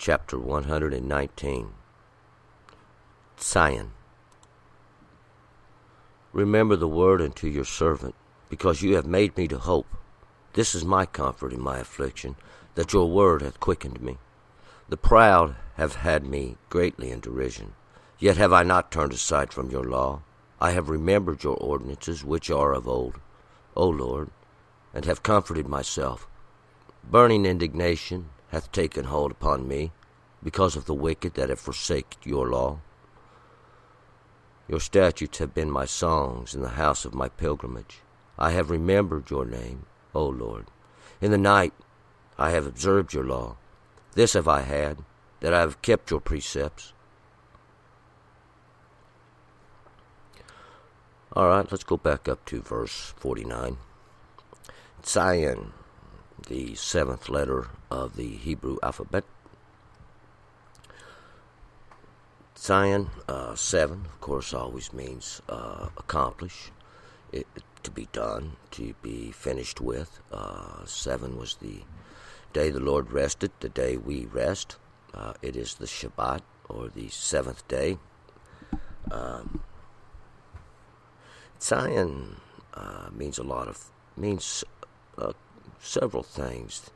chapter 119. Zain. Remember the word unto your servant, because you have made me to hope. This is my comfort in my affliction, that your word hath quickened me. The proud have had me greatly in derision, yet have I not turned aside from your law. I have remembered your ordinances, which are of old, O Lord, and have comforted myself. Burning indignation hath taken hold upon me, because of the wicked that have forsaken your law. Your statutes have been my songs in the house of my pilgrimage. I have remembered your name, O Lord. In the night I have observed your law. This have I had, that I have kept your precepts. All right, let's go back up to verse 49. Zain, the seventh letter of the Hebrew alphabet. Zain, 7, of course, always means accomplish, to be done, to be finished with. 7 was the day the Lord rested, the day we rest. It is the Shabbat, or the seventh day. Zain means several things.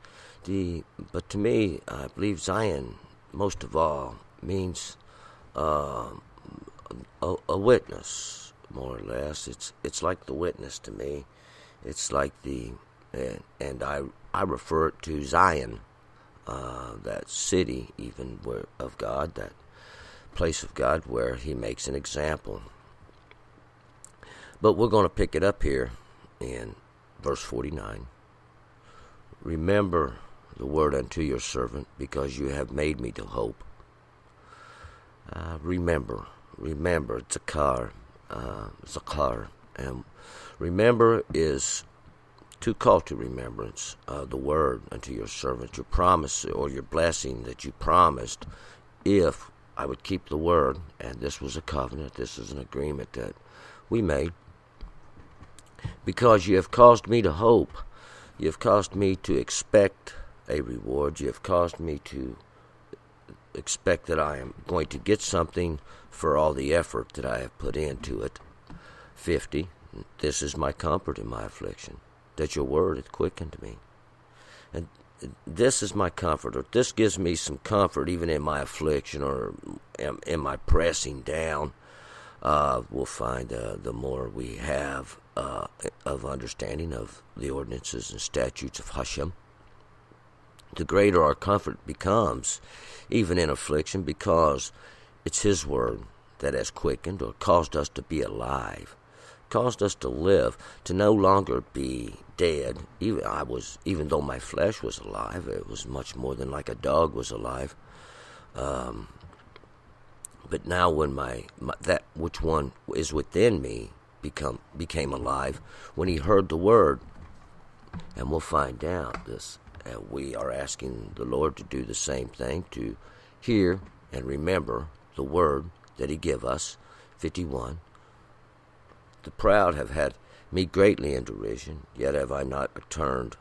But to me, I believe Zain, most of all, means a witness, more or less. It's like the witness to me. It's like and I refer it to Zion, that city even of God, that place of God where He makes an example. But we're going to pick it up here in verse 49. Remember the word unto your servant, because you have made me to hope. Remember, zakar, and remember is to call to remembrance the word unto your servant, your promise or your blessing that you promised if I would keep the word. And this was a covenant, this is an agreement that we made. Because you have caused me to hope, you have caused me to expect a reward, you have caused me to expect that I am going to get something for all the effort that I have put into it. 50. This is my comfort in my affliction, that your word hath quickened me. And this is my comfort, or this gives me some comfort even in my affliction or in my pressing down. We'll find the more we have of understanding of the ordinances and statutes of Hashem, the greater our comfort becomes, even in affliction, because it's His word that has quickened or caused us to be alive, caused us to live, to no longer be dead. Even though my flesh was alive, it was much more than like a dog was alive. But now when that which one is within me became alive, when He heard the word, and we'll find out this. We are asking the Lord to do the same thing, to hear and remember the word that He give us. 51. The proud have had me greatly in derision, yet have I not turned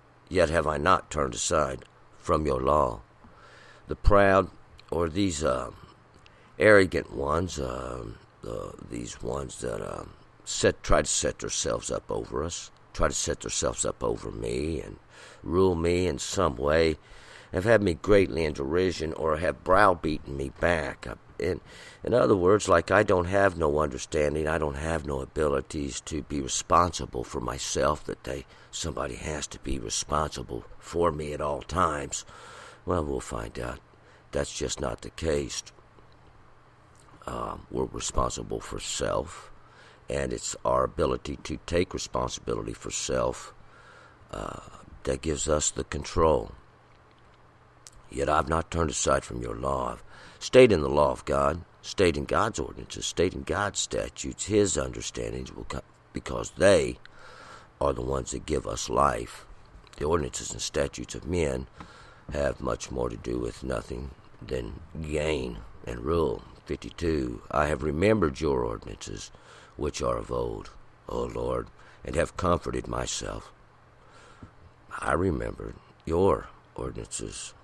aside from your law. The proud, or these arrogant ones, these ones that try to set themselves up over us, try to set themselves up over me and rule me in some way, have had me greatly in derision, or have browbeaten me back. In other words, like I don't have no understanding, I don't have no abilities to be responsible for myself, that somebody has to be responsible for me at all times. Well, we'll find out that's just not the case. We're responsible for self, and it's our ability to take responsibility for self that gives us the control. Yet I've not turned aside from your law. I've stayed in the law of God, stayed in God's ordinances, stayed in God's statutes, His understandings, because they are the ones that give us life. The ordinances and statutes of men have much more to do with nothing than gain and rule. 52. I have remembered your ordinances, which are of old, O Lord, and have comforted myself. I remembered your ordinances.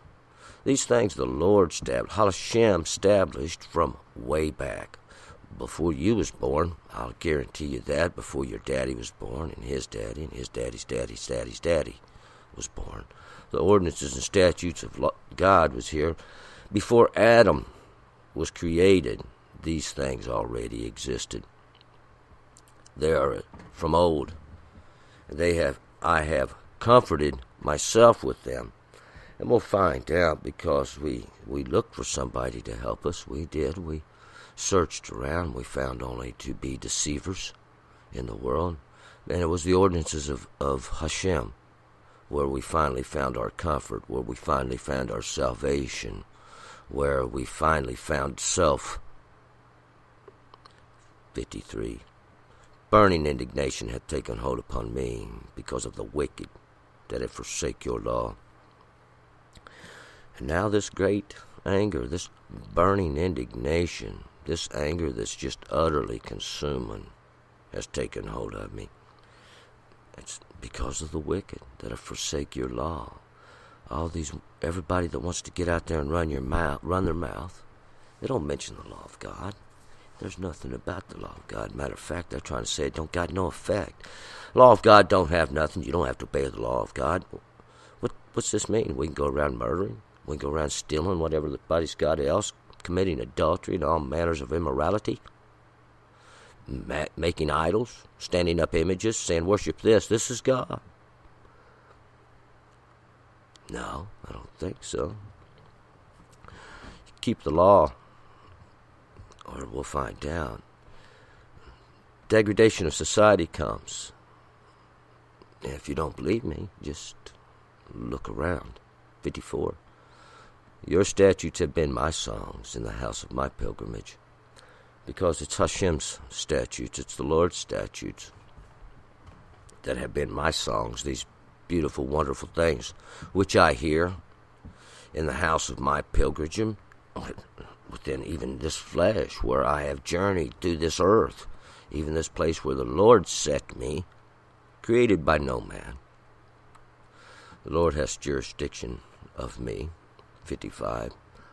These things the Lord established, Hashem established from way back. Before you was born, I'll guarantee you that, before your daddy was born, and his daddy, and his daddy's daddy's daddy's daddy was born. The ordinances and statutes of God was here. Before Adam was created, these things already existed. They are from old. I have comforted myself with them. And we'll find out, because we looked for somebody to help us. We did. We searched around. We found only to be deceivers in the world. And it was the ordinances of Hashem where we finally found our comfort, where we finally found our salvation, where we finally found self. 53. Burning indignation hath taken hold upon me because of the wicked that have forsake your law. And now this great anger, this burning indignation, this anger that's just utterly consuming has taken hold of me. It's because of the wicked that have forsake your law. Everybody that wants to get out there and run their mouth, they don't mention the law of God. There's nothing about the law of God. Matter of fact, they're trying to say it don't got no effect. Law of God don't have nothing. You don't have to obey the law of God. What's this mean? We can go around murdering. We can go around stealing whatever everybody's got else, committing adultery and all manners of immorality, making idols, standing up images, saying, worship this. This is God. No, I don't think so. Keep the law, or we'll find out. Degradation of society comes. And if you don't believe me, just look around. 54. Your statutes have been my songs in the house of my pilgrimage. Because it's Hashem's statutes, it's the Lord's statutes that have been my songs, these beautiful, wonderful things, which I hear in the house of my pilgrimage, within even this flesh, where I have journeyed through this earth, even this place where the Lord set me, created by no man. The Lord has jurisdiction of me. 55.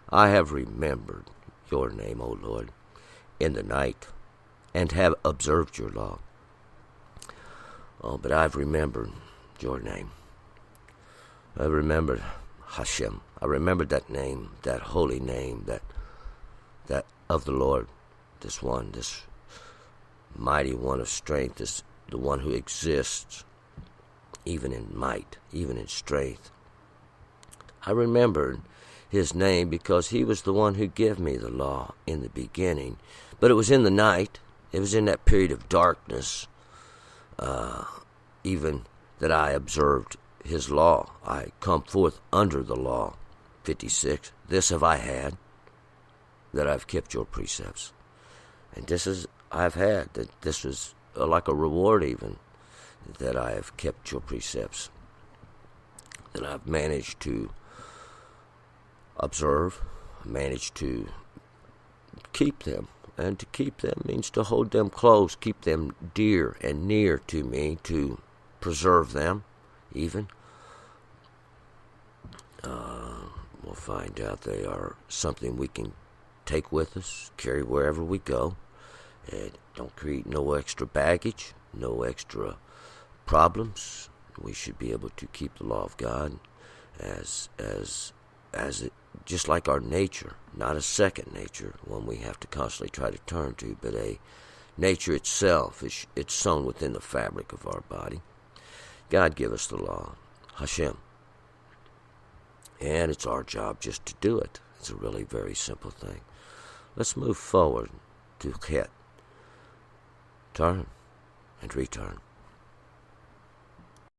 I have remembered your name, O Lord, in the night, and have observed your law. Oh, but I've remembered your name. I remembered Hashem. I remembered that name, that holy name, that of the Lord, this one, this mighty one of strength, this the one who exists even in might, even in strength. I remembered his name because he was the one who gave me the law in the beginning. But it was in the night, it was in that period of darkness, even that I observed his law. I come forth under the law. 56. This have I had, that I've kept your precepts. And this is I've had, that this was like a reward even, that I have kept your precepts, that I've managed to observe, managed to keep them. And to keep them means to hold them close, keep them dear and near to me, to preserve them even. We'll find out they are something we can take with us, carry wherever we go. And don't create no extra baggage, no extra problems. We should be able to keep the law of God as it, just like our nature, not a second nature, one we have to constantly try to turn to, but a nature itself. It's sown within the fabric of our body. God give us the law, Hashem. And it's our job just to do it. It's a really very simple thing. Let's move forward to Chet. Turn and return.